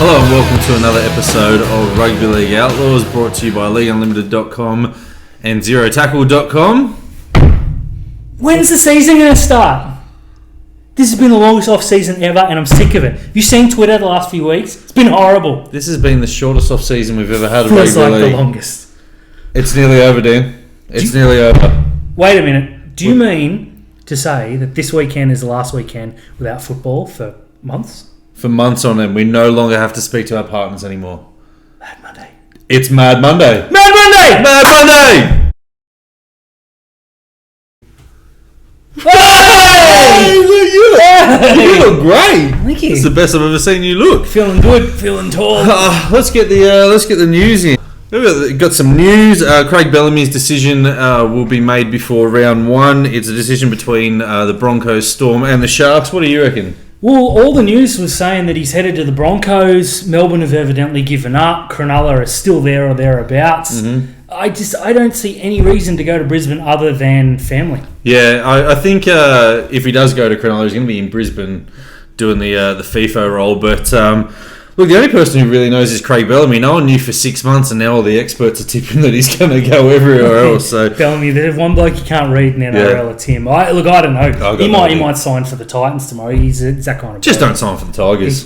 Hello and welcome to another episode of Rugby League Outlaws, brought to you by LeagueUnlimited.com and ZeroTackle.com. When's the season going to start? This has been the longest off-season ever, and I'm sick of it. Have you seen Twitter the last few weeks? It's been horrible. This has been the shortest off-season we've ever had of Feels Rugby like League. the longest. It's nearly over, Dan. It's nearly over. Wait a minute. Do you mean to say that this weekend is the last weekend without football for months? For months on end, we no longer have to speak to our partners anymore. Mad Monday. It's Mad Monday. Mad Monday! Mad Monday! Hey! You look great. Thank you. It's the best I've ever seen you look. Feeling good, feeling tall. Let's get the news in. We've got some news. Craig Bellamy's decision will be made before round one. It's a decision between the Broncos, Storm, and the Sharks. What do you reckon? Well, all the news was saying that he's headed to the Broncos. Melbourne have evidently given up. Cronulla are still there or thereabouts. Mm-hmm. I don't see any reason to go to Brisbane other than family. Yeah, I think if he does go to Cronulla, he's going to be in Brisbane doing the FIFO role. But look, the only person who really knows is Craig Bellamy. No one knew for 6 months, and now all the experts are tipping that he's going to go everywhere else. So Bellamy, there's one bloke you can't read in NRL. It's him. I don't know. He might sign for the Titans tomorrow. He's that kind of just player. don't sign for the Tigers.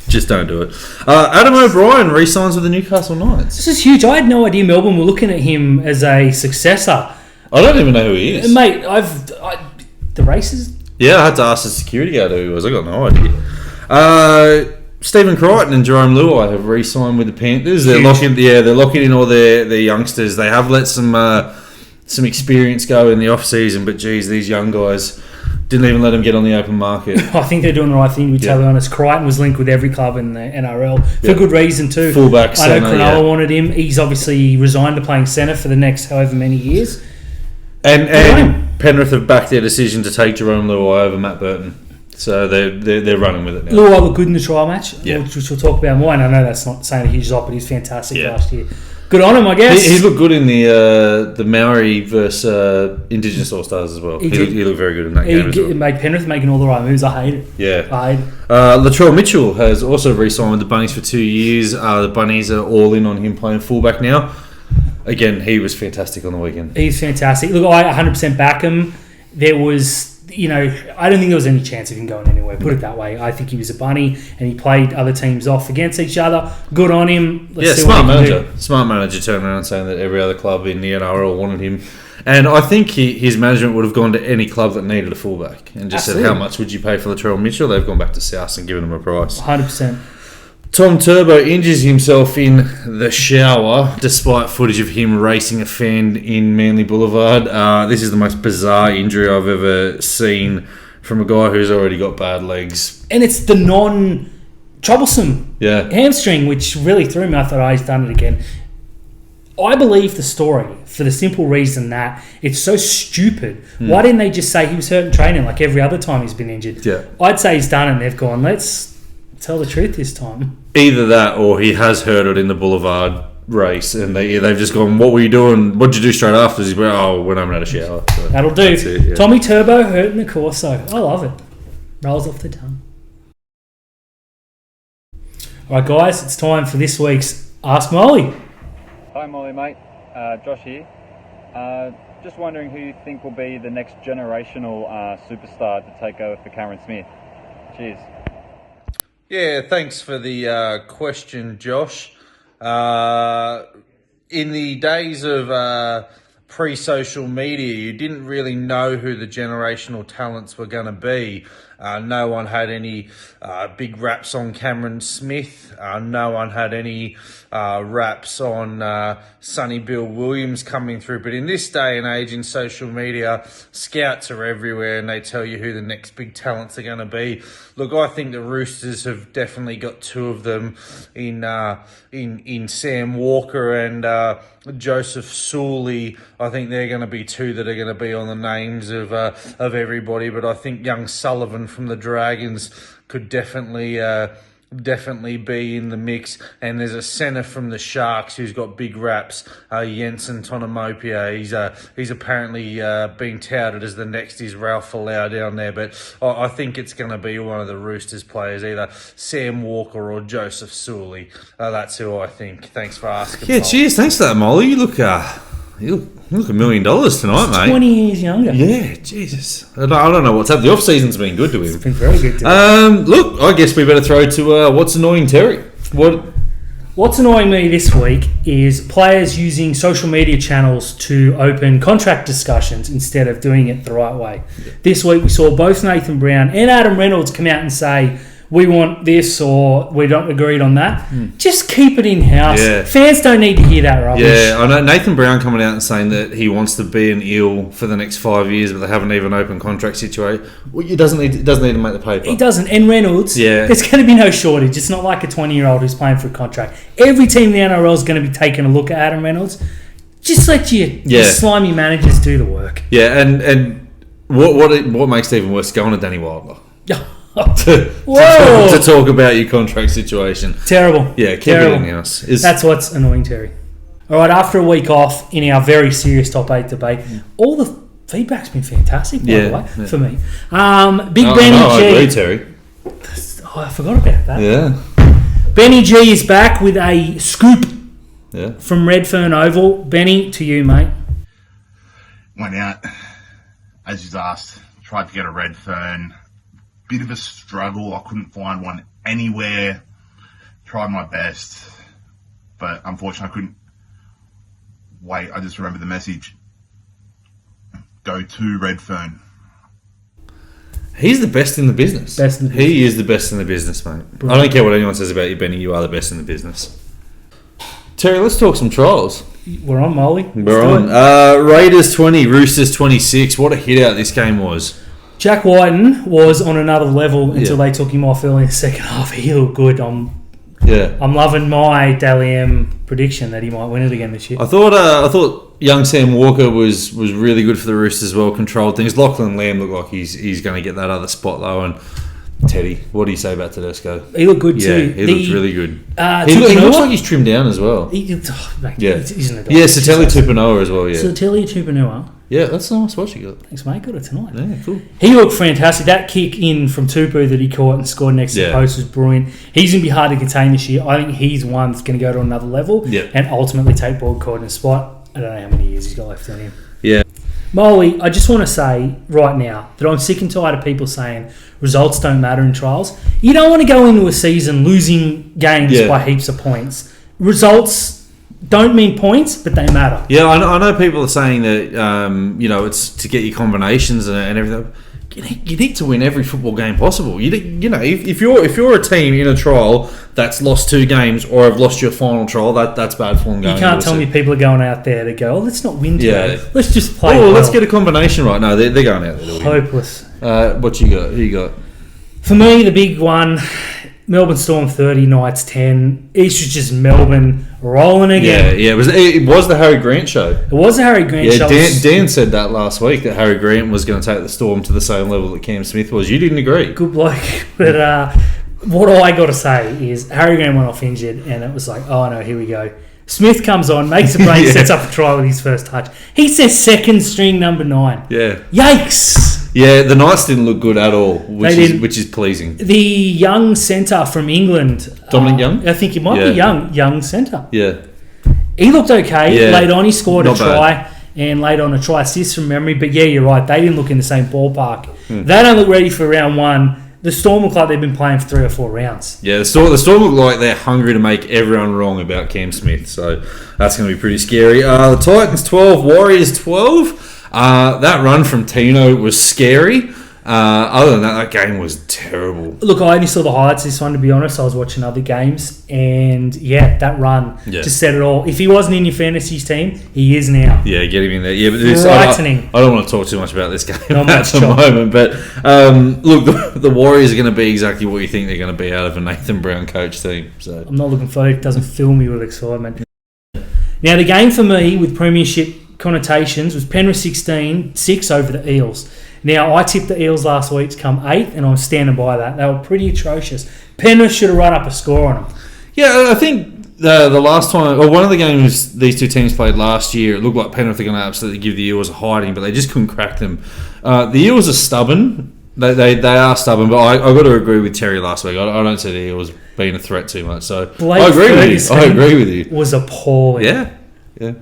Just don't do it. Adam O'Brien re-signs with the Newcastle Knights. This is huge. I had no idea Melbourne were looking at him as a successor. I don't even know who he is, mate. The races. Yeah, I had to ask the security guard who he was. I got no idea. Stephen Crichton and Jerome Luai have re-signed with the Panthers. They're locking in all their youngsters. They have let some experience go in the off season, but geez, these young guys didn't even let them get on the open market. I think they're doing the right thing, to be totally honest. Crichton was linked with every club in the NRL for good reason too. Fullback, I know Cronulla wanted him. He's obviously resigned to playing centre for the next however many years. And Penrith have backed their decision to take Jerome Luai over Matt Burton. So they're running with it now. Luai looked good in the trial match, which we'll talk about more. And I know that's not saying a huge lot, but he's fantastic last year. Good on him, I guess. He looked good in the Maori versus Indigenous All-Stars as well. He looked very good in that game as well. Made Penrith making all the right moves. I hate it. Yeah. I hate it. Latrell Mitchell has also re-signed with the Bunnies for 2 years. The Bunnies are all in on him playing fullback now. Again, he was fantastic on the weekend. He's fantastic. Look, I 100% back him. There was... I don't think there was any chance of him going anywhere. Put it that way. I think he was a bunny, and he played other teams off against each other. Good on him. Smart manager. Smart manager turning around saying that every other club in the NRL wanted him. And I think his management would have gone to any club that needed a fullback and just said, how much would you pay for Latrell Mitchell? They've gone back to South and given him a price. 100%. Tom Turbo injures himself in the shower despite footage of him racing a fan in Manly Boulevard. This is the most bizarre injury I've ever seen from a guy who's already got bad legs. And it's the non-troublesome hamstring, which really threw me. I thought, he's done it again. I believe the story for the simple reason that it's so stupid. Why didn't they just say he was hurt in training like every other time he's been injured? Yeah. I'd say he's done it and they've gone, let's tell the truth this time. Either that or he has heard it in the Boulevard race and they've just gone, what were you doing? What did you do straight after? He's went, when I'm out of shower. So that'll do. It, Tommy Turbo hurt in the Corso. I love it. Rolls off the tongue. Alright guys, it's time for this week's Ask Molly. Hi Molly mate, Josh here. Just wondering who you think will be the next generational superstar to take over for Cameron Smith. Cheers. Yeah, thanks for the question, Josh. In the days of pre-social media, you didn't really know who the generational talents were going to be. No one had any big raps on Cameron Smith. No one had any raps on Sonny Bill Williams coming through. But in this day and age in social media, scouts are everywhere and they tell you who the next big talents are going to be. Look, I think the Roosters have definitely got two of them in Sam Walker and Joseph Sully. I think they're going to be two that are going to be on the names of everybody. But I think young Sullivan from the Dragons could definitely definitely be in the mix. And there's a centre from the Sharks who's got big raps, Jensen Tonomopia. He's apparently being touted as the next Israel Folau down there, but I think it's going to be one of the Roosters players, either Sam Walker or Joseph Sully. That's who I think. Thanks for asking. Yeah, cheers. Thanks for that, Molly. You look $1 million tonight, mate. 20 years younger. Yeah, Jesus. I don't know what's happened. The off season's been good to him. It's been very good to him. Look, I guess we better throw to what's annoying Terry. What's annoying me this week is players using social media channels to open contract discussions instead of doing it the right way. Yeah. This week we saw both Nathan Brown and Adam Reynolds come out and say, we want this or we don't agree on that. Just keep it in-house. Yeah. Fans don't need to hear that rubbish. Yeah, I know Nathan Brown coming out and saying that he wants to be an eel for the next 5 years, but they haven't even open contract situation. Well, it doesn't need to make the paper. He doesn't. And Reynolds, there's going to be no shortage. It's not like a 20-year-old who's playing for a contract. Every team in the NRL is going to be taking a look at Adam Reynolds. Just let your slimy managers do the work. Yeah, and what makes it even worse, going to Danny Wilder. to talk about your contract situation. Terrible. Yeah, keep it in-house. That's what's annoying, Terry. All right, after a week off in our very serious top 8 debate, all the feedback's been fantastic, by the way, for me. Big Benny G. I agree, Terry. I forgot about that. Yeah. Benny G is back with a scoop from Redfern Oval. Benny, to you, mate. Went out, as you asked, tried to get a Redfern. Bit of a struggle. I couldn't find one anywhere. Tried my best, but unfortunately I couldn't wait. I just remember the message. Go to Redfern. He's the best in the business. He is the best in the business, mate. Brilliant. I don't care what anyone says about you, Benny. You are the best in the business. Terry, let's talk some trials. We're on, Molly. We're on. Raiders 20, Roosters 26. What a hit out this game was. Jack Whiten was on another level until they took him off early in the second half. He looked good. I'm loving my Dally M prediction that he might win it again this year. I thought young Sam Walker was really good for the Roosters as well, controlled things. Lachlan Lamb looked like he's going to get that other spot though. And Teddy, what do you say about Tedesco? He looked good too. He looked really good. He looks like he's trimmed down as well. He's an adult. Yeah, Satelli Tupanoa as well. Yeah, Satelli Tupanoa. Yeah, that's a nice watch you got. Thanks, mate. Got it tonight. Yeah, cool. He looked fantastic. That kick in from Tupu that he caught and scored next to the post was brilliant. He's going to be hard to contain this year. I think he's one that's going to go to another level and ultimately take ball caught in a spot. I don't know how many years he's got left on him. Yeah. Molly, I just want to say right now that I'm sick and tired of people saying results don't matter in trials. You don't want to go into a season losing games by heaps of points. Results don't mean points, but they matter. Yeah, I know people are saying that, it's to get your combinations and everything. You need to win every football game possible. If you're a team in a trial that's lost 2 games or have lost your final trial, that's bad form going. You can't tell me people are going out there to go, let's not win today. Yeah. Let's just play. Let's get a combination right. No, they're going out there. Hopeless. What you got? Who you got? For me, the big one, Melbourne Storm 30, Knights 10. It's just Melbourne rolling again. Yeah. It was the Harry Grant show. It was the Harry Grant show. Dan said that last week, that Harry Grant was going to take the Storm to the same level that Cam Smith was. You didn't agree. Good bloke. But what I got to say is Harry Grant went off injured and it was like, oh no, here we go. Smith comes on, makes a break, sets up a try with his first touch. He says second string number 9. Yeah. Yikes. Yeah, the Knights didn't look good at all, which is pleasing. The young centre from England, Dominic Young? I think it might be young centre. Yeah. He looked okay. Yeah. Late on, he scored Not a try bad. and late on a try assist from memory. But yeah, you're right. They didn't look in the same ballpark. They don't look ready for round 1. The Storm look like they've been playing for 3 or 4 rounds. Yeah, the Storm look like they're hungry to make everyone wrong about Cam Smith. So that's going to be pretty scary. The Titans 12, Warriors 12. That run from Tino was scary. Other than that game was terrible. Look, I only saw the highlights this one, to be honest. I was watching other games, and that run just said it all. If he wasn't in your fantasy team, he is now. Yeah, get him in there. Yeah, but frightening. I don't want to talk too much about this game at the moment, but look, the Warriors are going to be exactly what you think they're going to be out of a Nathan Brown coach team. So I'm not looking for it. It doesn't fill me with excitement. Now, the game for me with Premiership connotations was Penrith 16, 6 over the Eels. Now, I tipped the Eels last week to come 8th, and I'm standing by that. They were pretty atrocious. Penrith should have run up a score on them. Yeah, I think the last time, or one of the games these two teams played last year, it looked like Penrith are going to absolutely give the Eels a hiding, but they just couldn't crack them. The Eels are stubborn. They are stubborn, but I got to agree with Terry last week. I don't see the Eels being a threat too much. So I agree with you. Was appalling. Yeah.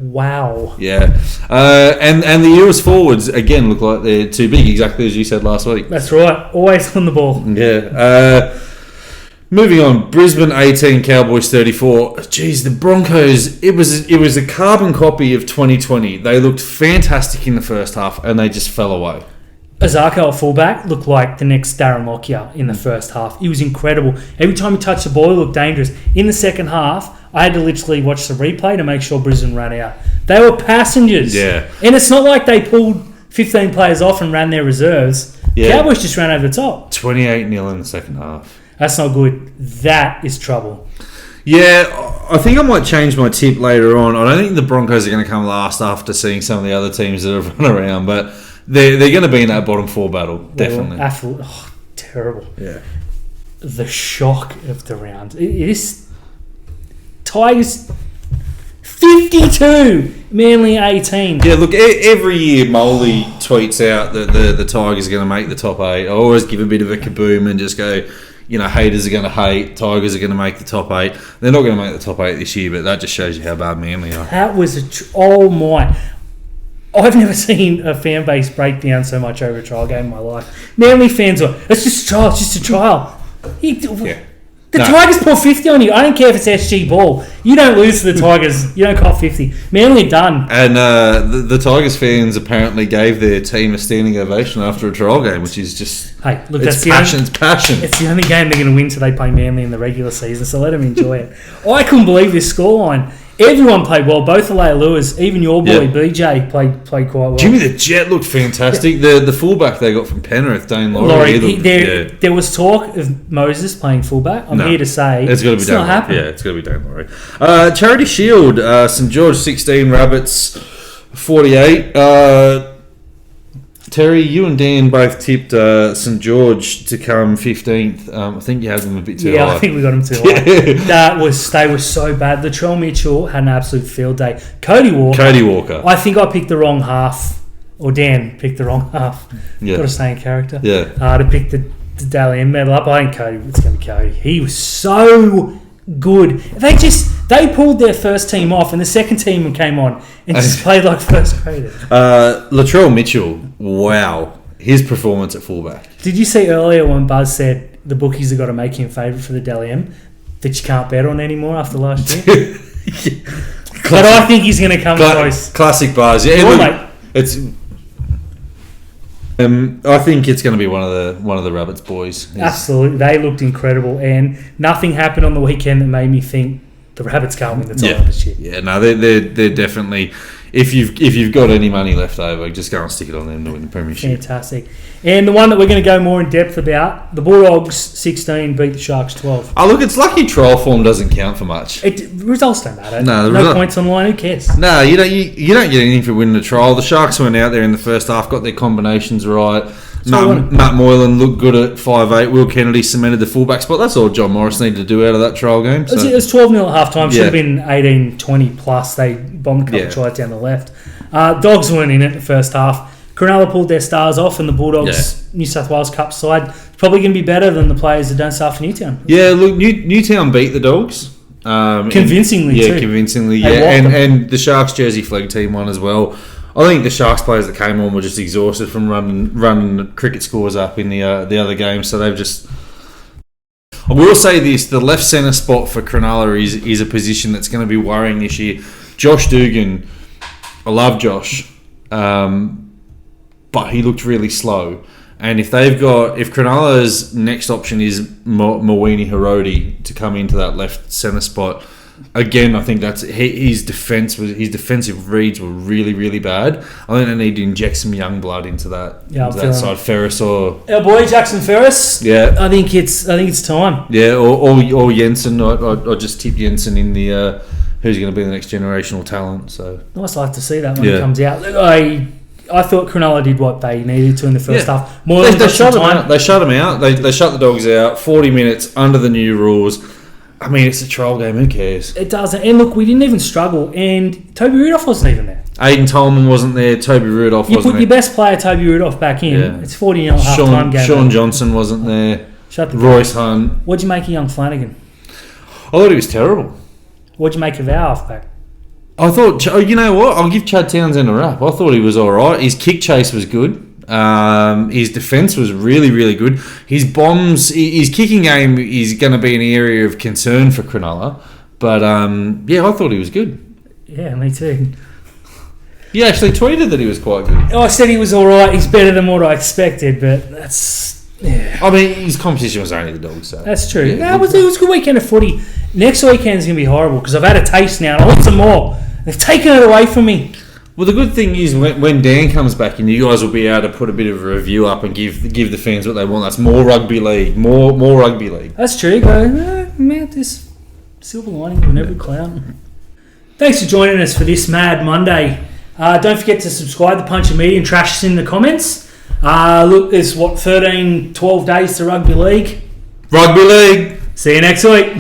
Wow. Yeah. And the Eels forwards, again, look like they're too big, exactly as you said last week. That's right. Always on the ball. Yeah. Moving on, Brisbane 18, Cowboys 34. Jeez, the Broncos, it was a carbon copy of 2020. They looked fantastic in the first half, and they just fell away. Azarko at fullback looked like the next Darren Lockyer in the first half. He was incredible. Every time he touched the ball, he looked dangerous. In the second half, I had to literally watch the replay to make sure Brisbane ran out. They were passengers. Yeah. And it's not like they pulled 15 players off and ran their reserves. Yeah. Cowboys just ran over the top. 28-0 in the second half. That's not good. That is trouble. Yeah, I think I might change my tip later on. I don't think the Broncos are going to come last after seeing some of the other teams that have run around, but they're going to be in that bottom four battle, definitely. Terrible. Yeah. The shock of the round. It is Tigers 52, Manly 18. Yeah, look, every year Moley tweets out that the Tigers are going to make the top 8. I always give a bit of a kaboom and just go, haters are going to hate, Tigers are going to make the top 8. They're not going to make the top 8 this year, but that just shows you how bad Manly are. That was oh my. I've never seen a fan base break down so much over a trial game in my life. Manly fans are, it's just a trial, it's just a trial. The Tigers pour 50 on you. I don't care if it's SG ball. You don't lose to the Tigers. You don't cop 50. Manly done. And the Tigers fans apparently gave their team a standing ovation after a trial game, which is just... Hey, look, it's passion. It's the only game they're going to win till they play Manly in the regular season, so let them enjoy it. I couldn't believe this scoreline. Everyone played well. Both Alea Lewis, even your boy BJ played quite well. Jimmy the Jet looked fantastic. The fullback they got from Penrith, Dane Laurie. There was talk of Moses playing fullback. I'm here to say it's got to be Dane not happening. Yeah, it's got to be Dane Laurie. Charity Shield, St George 16, Rabbits 48. Terry, you and Dan both tipped St George to come 15th. I think you had them a bit too high. Yeah, I think we got them too high. They were so bad. Latrell Mitchell had an absolute field day. Cody Walker. I think I picked the wrong half, or Dan picked the wrong half. Yeah. Got to stay in character. Yeah. To pick the Dally M medal up. I think it's going to be Cody. He was so good. They pulled their first team off, and the second team came on and just played like first graders. Latrell Mitchell, wow, his performance at fullback. Did you see earlier when Buzz said the bookies have got to make him favourite for the Dally M that you can't bet on anymore after last year? But I think he's going to come close. Classic Buzz. Yeah, it's. I think it's going to be one of the Rabbits boys. Absolutely, they looked incredible, and nothing happened on the weekend that made me think the Rabbits can't win the title this year. Yeah, no, they're definitely. If you've got any money left over, just go and stick it on them to win the premiership. Fantastic. And the one that we're going to go more in depth about, the Bulldogs 16 beat the Sharks 12. Oh, look, it's lucky trial form doesn't count for much. Results don't matter. No points on the line. Who cares? No, you don't get anything for winning the trial. The Sharks went out there in the first half, got their combinations right. Matt Moylan looked good at 5'8". Will Kennedy cemented the fullback spot. That's all John Morris needed to do out of that trial game. So. It was 12-0 at half time. Should have been 18-20 plus. They bombed a couple of tries down the left. Dogs weren't in it in the first half. Cronulla pulled their stars off, and the Bulldogs New South Wales Cup side is probably going to be better than the players that don't start for Newtown. Yeah, look, Newtown beat the Dogs. Convincingly, too. Convincingly, yeah. And the Sharks Jersey flag team won as well. I think the Sharks players that came on were just exhausted from running cricket scores up in the other game, so they've just... I will say this, the left centre spot for Cronulla is a position that's going to be worrying this year. Josh Dugan, I love Josh, but he looked really slow. And if Cronulla's next option is Mawini Hiroti to come into that left centre spot, again, I think that's his defensive reads were really, really bad. I think they need to inject some young blood into that side. Ferris or our boy Jackson Ferris. Yeah, I think it's time. Yeah, or Jensen. I just tipped Jensen in the who's going to be the next generational talent. So Nice like to see that when it comes out. I thought Cronulla did what they needed to in the first half. More they shut them out. They shut them out. They shut the Dogs out. 40 minutes under the new rules. I mean, it's a trial game. Who cares? It doesn't. And look, we didn't even struggle. And Toby Rudolph wasn't even there. Aiden Tolman wasn't there. Toby Rudolph wasn't there. You put your best player, Toby Rudolph, back in. Yeah. It's 40 half-time game. Sean Johnson wasn't there. Shut the Royce Hunt. What'd you make of young Flanagan? I thought he was terrible. What'd you make of our halfback? I thought, you know what? I'll give Chad Townsend a rap. I thought he was all right. His kick chase was good. His defence was really, really good. His bombs, his kicking game is going to be an area of concern for Cronulla. But, I thought he was good. Yeah, me too. You actually tweeted that he was quite good. I said he was all right. He's better than what I expected, but that's... Yeah. I mean, his competition was only the Dogs, so... That's true. Yeah, it was a good weekend of footy. Next weekend's going to be horrible because I've had a taste now and I want some more. They've taken it away from me. Well, the good thing is when Dan comes back and you guys will be able to put a bit of a review up and give the fans what they want. That's more rugby league. More rugby league. That's true. Go, man, this silver lining in every cloud. Thanks for joining us for this Mad Monday. Don't forget to subscribe to Punch and Media and trash us in the comments. Look, there's 13, 12 days to rugby league. Rugby league. See you next week.